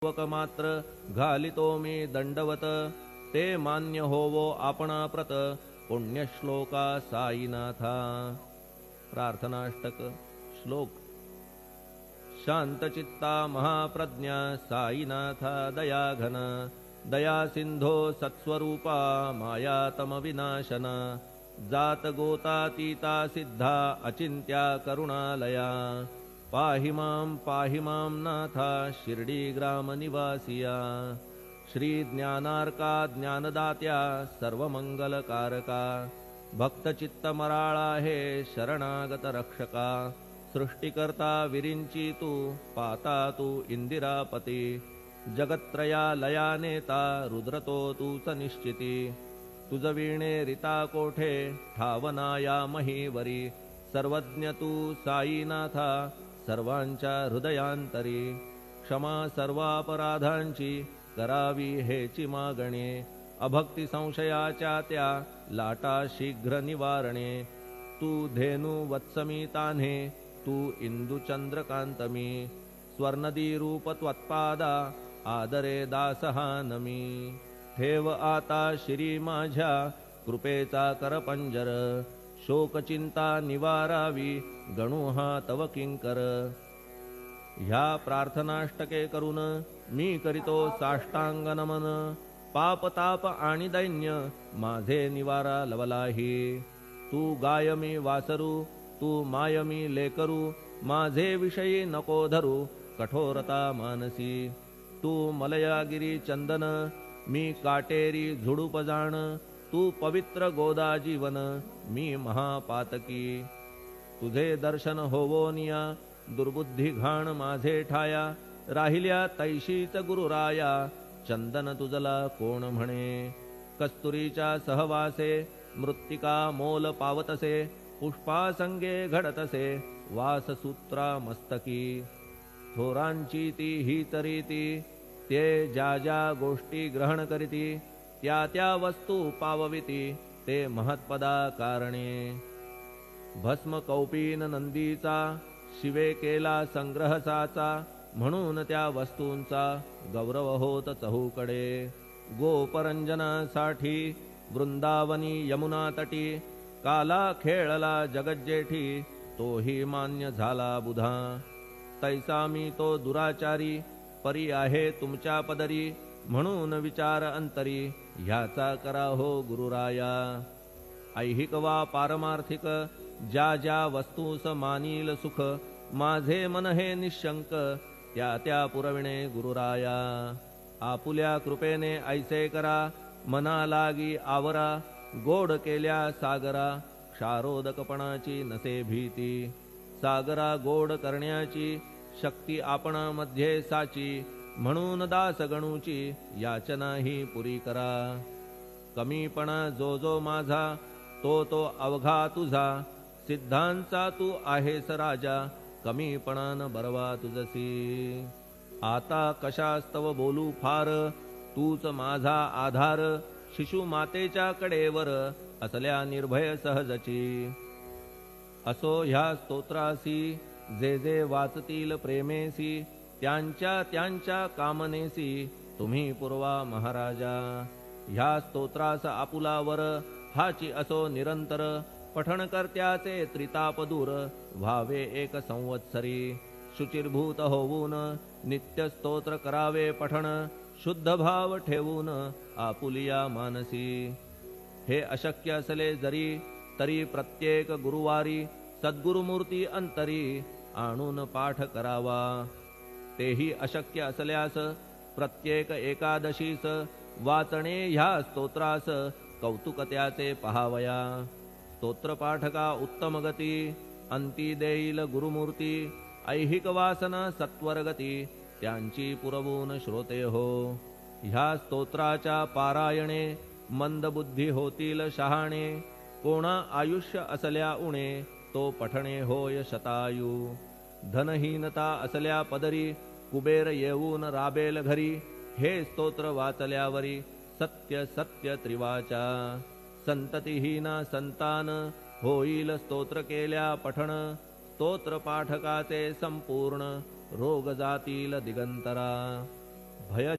मात्र घालितो मी दंडवत ते मान्य होवो आपणाप्रत पुण्यश्लोका साईनाथा। प्रार्थनाष्टक श्लोक। शांतचित्ता महाप्रज्ञा साईनाथा दयाघन दया सिंधो सत्स्वरूपा मायातम विनाशन जात गोतातीता सिद्धा अचिंत्या करुणालया पाहि मां नाथा शिर्डी ग्राम निवासिया श्री ज्ञानार्का ज्ञानदात्या सर्वमंगलकारका भक्तचित्तमराळा हे शरणागत रक्षका सृष्टिकर्ता विरिंची तू पाता तू इंदिरापती जगत्त्रया लया नेता रुद्रतो तूच निश्चिती तुझ वीणे रिता कोठे ठावनाया महीवरी सर्वज्ञ तू साईनाथा सर्वांच्या हृदयांतरी क्षमा सर्वापराधांची करावी हेची मागणे अभक्ती संशयाच्या त्या लाटा शीघ्र निवारणे तू धेनु वत्समी तान्हे तू इंदू चंद्रकांतमी स्वर्णदी रूप त्वत्पादा आदरे दासहा नमी ठेव आता शिरी माझ्या कृपेचा करपंजर शोकचिंता निवारावी गणू हा तव किंकर। ह्या प्रार्थनाष्टके करून मी करीतो साष्टांग नमन पाप ताप आणि दैन्य माझे निवारा लवलाही तू गाय मी वासरू तू माय मी लेकरू माझे विषयी नको धरू कठोरता मानसी तू मलयागिरी चंदन मी काटेरी झुडूप जाण तू पवित्र गोदा जीवन मी महापातकी तुझे दर्शन होवोनिया दुर्बुद्धी घाण माझे ठाया राहिल्या तैशीच गुरुराया चंदन तुझला कोण म्हणे कस्तुरीच्या सहवासे मृत्तिका मोल पावतसे पुष्पासंगे घडतसे वाससूत्रा मस्तकी थोरांची ती हीच रीती ते ज्या ज्या गोष्टी ग्रहण करीती त्या त्या वस्तू पावविती ते महत्पदा कारणे भस्म कौपीन नंदीचा शिवे केला संग्रह साचा म्हणून त्या वस्तूंचा गौरव होत चहूकडे गोपरंजनासाठी वृंदावनी यमुना तटी काला खेळला जगज्जेठी तोही मान्य झाला बुधा तैसा मी तो दुराचारी परी आहे तुमच्या पदरी म्हणून विचार अंतरी ह्याचा करा हो गुरुराया ऐहिक वा पारमार्थिक ज्या ज्या वस्तूस मानील सुख माझे मन हे निशंक त्या त्या पुरविणे गुरुराया आपुल्या कृपेने ऐसे करा मना लागी आवरा गोड केल्या सागरा क्षारोदकपणाची नसे भीती सागरा गोड करण्याची शक्ती आपणामध्ये साची म्हणून दास गणूची याचना ही पुरी करा कमीपणा जो जो माझा तो तो अवघा तुझा सिद्धांचा तू आहेस राजा कमीपणान बरवा तुझसी आता कशास्तव बोलू फार तूच माझा आधार शिशु मातेच्या कडेवर असल्या निर्भय सहजची असो ह्या स्तोत्रासी जे जे वाचतील प्रेमेसी त्यांच्या त्यांच्या कामनेसी तुम्ही पुरवा महाराजा ह्या स्तोत्रास आपुलावर हाची असो निरंतर पठण करत्याचे त्रिताप दूर व्हावे एक संवत्सरी शुचिर्भूत होऊन नित्य स्तोत्र करावे पठण शुद्ध भाव ठेवून आपुलिया मानसी हे अशक्य असले जरी तरी प्रत्येक गुरुवारी सद्गुरुमूर्ती अंतरी आणून पाठ करावा तेही अशक्य असल्यास प्रत्येक एकादशीस वाचणे ह्या स्तोत्रास कौतुक त्याचे पहावया स्तोत्रपाठका उत्तम गती अंती देईल गुरुमूर्ती ऐहिक वासना सत्वरगती त्यांची पुरवून श्रोते हो ह्या स्तोत्राच्या पारायणे मंदबुद्धी होतील शहाणे कोणा आयुष्य असल्या उणे तो पठणे होय शतायू धनहीनता असल्या पदरी कुबेर येऊन राबेल घरी हे स्तोत्र वाचल्यावरी सत्य सत्य त्रिवाचा संततिहीना संतान होईल स्तोत्र केल्या पठण स्तोत्र पाठकाचे संपूर्ण रोग जातील दिगंतरा भय